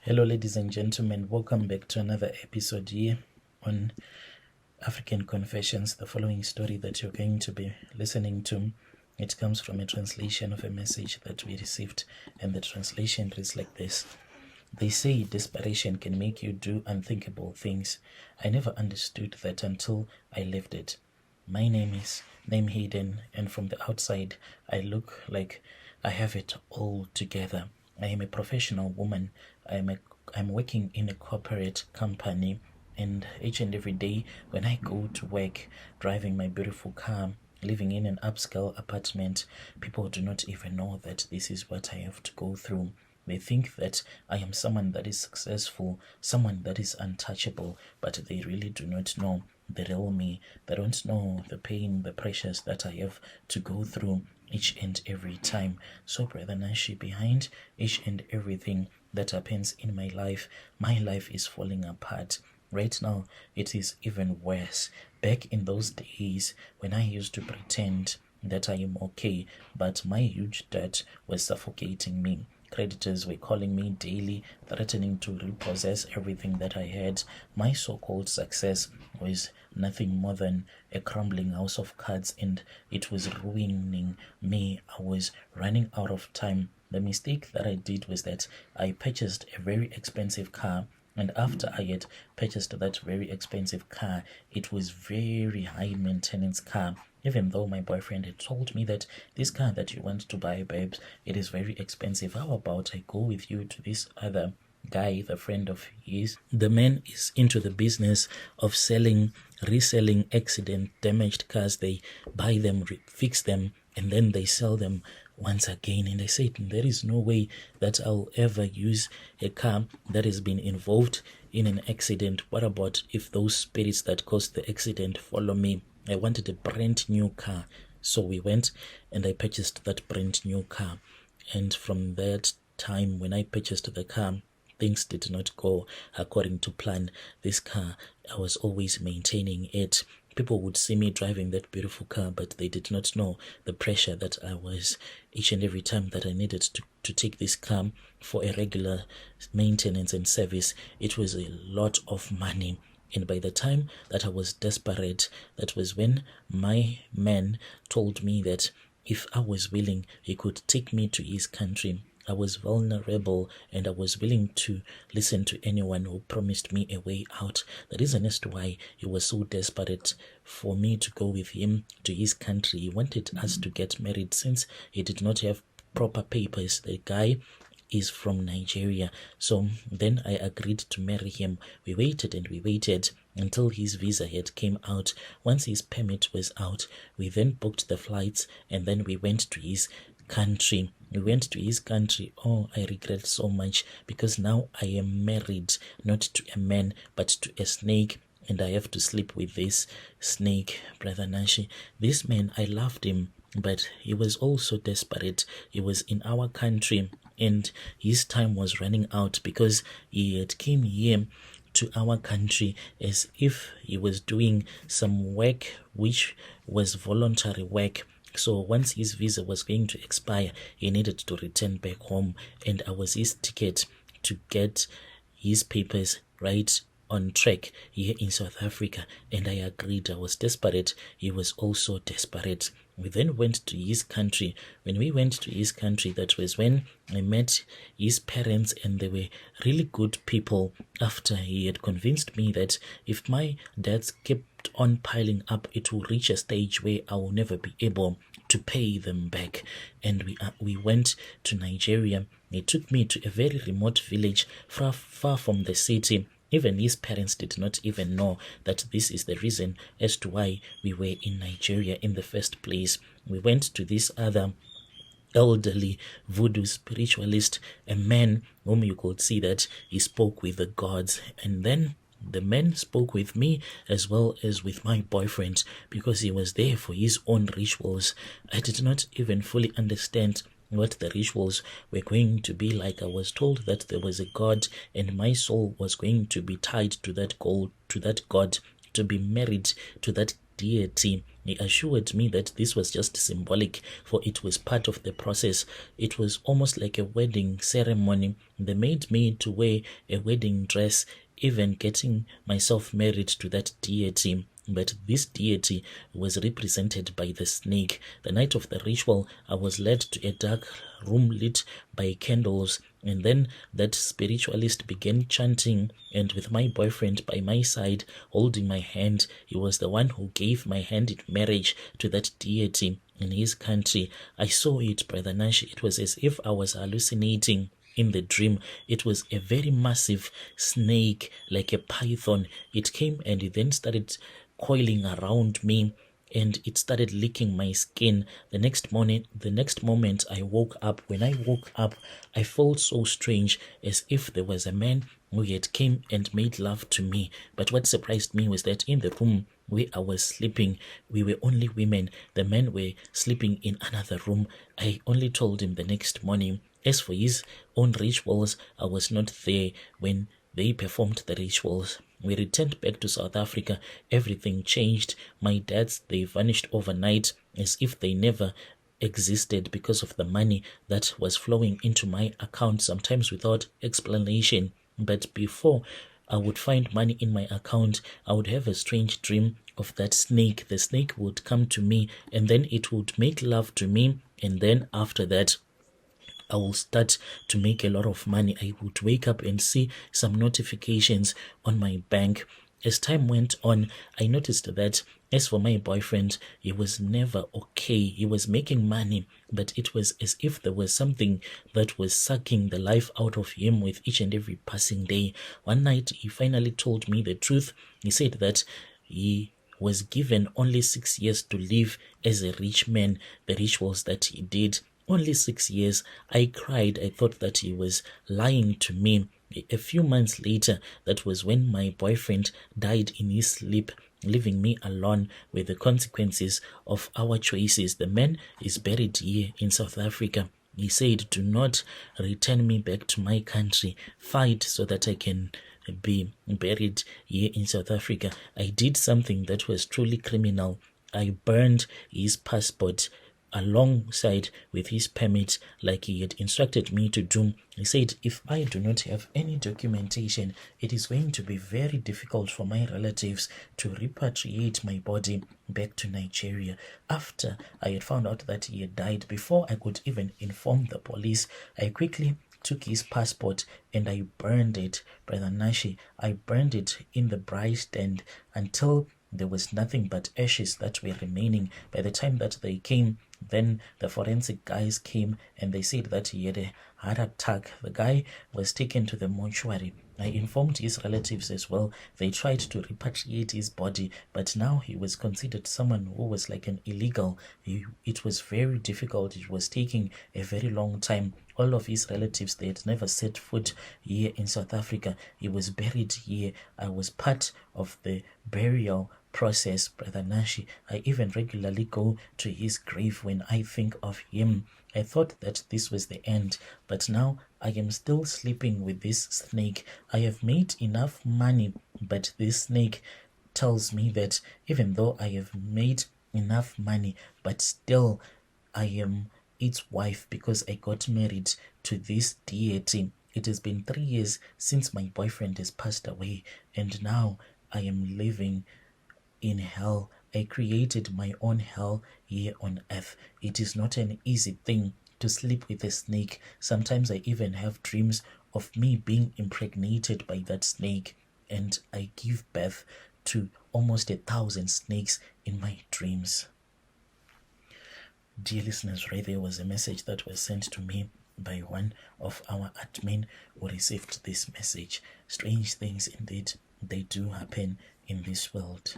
Hello, ladies and gentlemen. Welcome back to another episode here on African Confessions. The following story that you're going to be listening to, it comes from a translation of a message that we received, and the translation reads like this. They say desperation can make you do unthinkable things. I never understood that until I lived it. My name is Hayden, and from the outside, I look like I have it all together. I am a professional woman. I'm working in a corporate company, and each and every day when I go to work, driving my beautiful car, living in an upscale apartment, people do not even know that this is what I have to go through. They think that I am someone that is successful, someone that is untouchable, but they really do not know the real me. They don't know the pain, the pressures that I have to go through each and every time. So, Brother Nashi, behind each and everything that happens in my life is falling apart. Right now, it is even worse. Back in those days when I used to pretend that I am okay, but my huge debt was suffocating me. Creditors were calling me daily, threatening to repossess everything that I had. My so-called success was nothing more than a crumbling house of cards, and it was ruining me. I was running out of time. The mistake that I did was that I purchased a very expensive car, and after I had purchased that very expensive car, it was very high maintenance car. Even though my boyfriend had told me that this car that you want to buy, babes, it is very expensive. How about I go with you to this other guy, the friend of his? The man is into the business of reselling accident damaged cars. They buy them, fix them, and then they sell them once again. And I said, there is no way that I'll ever use a car that has been involved in an accident. What about if those spirits that caused the accident follow me? I wanted a brand new car. So we went and I purchased that brand new car. And from that time when I purchased the car, things did not go according to plan. This car, I was always maintaining it. People would see me driving that beautiful car, but they did not know the pressure that I was each and every time that I needed to take this car for a regular maintenance and service. It was a lot of money. And by the time that I was desperate, that was when my man told me that if I was willing, he could take me to his country. I was vulnerable and I was willing to listen to anyone who promised me a way out. The reason as to why he was so desperate for me to go with him to his country, he wanted us to get married since he did not have proper papers. The guy is from Nigeria. So then I agreed to marry him. We waited and we waited until his visa had came out. Once his permit was out, we then booked the flights and then we went to his country. We went to his country. Oh, I regret so much because now I am married not to a man but to a snake, and I have to sleep with this snake, Brother Nashi. This man, I loved him, but he was also desperate. He was in our country and his time was running out because he had came here to our country as if he was doing some work which was voluntary work. So once his visa was going to expire, he needed to return back home, and I was his ticket to get his papers right on track here in South Africa, and I agreed. I was desperate. He was also desperate. We then went to his country. When we went to his country, that was when I met his parents, and they were really good people. After he had convinced me that if my debts kept on piling up, it will reach a stage where I will never be able to pay them back. And we went to Nigeria. He took me to a very remote village far from the city. Even his parents did not even know that this is the reason as to why we were in Nigeria in the first place. We went to this other elderly voodoo spiritualist, a man whom you could see that he spoke with the gods. And then the man spoke with me as well as with my boyfriend because he was there for his own rituals. I did not even fully understand what the rituals were going to be like. I was told that there was a god and my soul was going to be tied to that god, to be married to that deity. He assured me that this was just symbolic, for it was part of the process. It was almost like a wedding ceremony. They made me to wear a wedding dress, even getting myself married to that deity. But this deity was represented by the snake. The night of the ritual, I was led to a dark room lit by candles, and then that spiritualist began chanting, and with my boyfriend by my side, holding my hand, he was the one who gave my hand in marriage to that deity in his country. I saw it, Brother Nash. It was as if I was hallucinating. In the dream, it was a very massive snake, like a python. It came and it then started coiling around me, and it started licking my skin. The next moment I woke up. When I woke up, I felt so strange, as if there was a man who had came and made love to me. But what surprised me was that in the room where I was sleeping, we were only women. The men were sleeping in another room. I only told him the next morning. As for his own rituals, I was not there when they performed the rituals. We returned back to South Africa. Everything changed. My dads, they vanished overnight, as if they never existed, because of the money that was flowing into my account, sometimes without explanation. But before I would find money in my account, I would have a strange dream of that snake. The snake would come to me, and then it would make love to me, and then after that, I will start to make a lot of money. I would wake up and see some notifications on my bank. As time went on, I noticed that as for my boyfriend, he was never okay. He was making money, but it was as if there was something that was sucking the life out of him with each and every passing day. One night, he finally told me the truth. He said that he was given only 6 years to live as a rich man. The rituals that he did, only 6 years. I cried. I thought that he was lying to me. A few months later, that was when my boyfriend died in his sleep, leaving me alone with the consequences of our choices. The man is buried here in South Africa. He said, "Do not return me back to my country. Fight so that I can be buried here in South Africa." I did something that was truly criminal. I burned his passport alongside with his permit, like he had instructed me to do. He said, if I do not have any documentation, it is going to be very difficult for my relatives to repatriate my body back to Nigeria. After I had found out that he had died, before I could even inform the police, I quickly took his passport and I burned it, Brother Nashi. I burned it in the bright stand until there was nothing but ashes that were remaining. By the time that they came, then the forensic guys came and they said that he had a heart attack. The guy was taken to the mortuary. I informed his relatives as well. They tried to repatriate his body, but now he was considered someone who was like an illegal. It was very difficult. It was taking a very long time. All of his relatives, they had never set foot here in South Africa. He was buried here. I was part of the burial process, Brother Nashi. I even regularly go to his grave when I think of him. I thought that this was the end, but now I am still sleeping with this snake. I have made enough money, but this snake tells me that even though I have made enough money, but still I am its wife because I got married to this deity. It has been 3 years since my boyfriend has passed away, and now I am living in hell. I created my own hell here on earth. It is not an easy thing to sleep with a snake. Sometimes I even have dreams of me being impregnated by that snake, and I give birth to almost 1,000 snakes in my dreams. Dear listeners, right there was a message that was sent to me by one of our admin who received this message. Strange things indeed, they do happen in this world.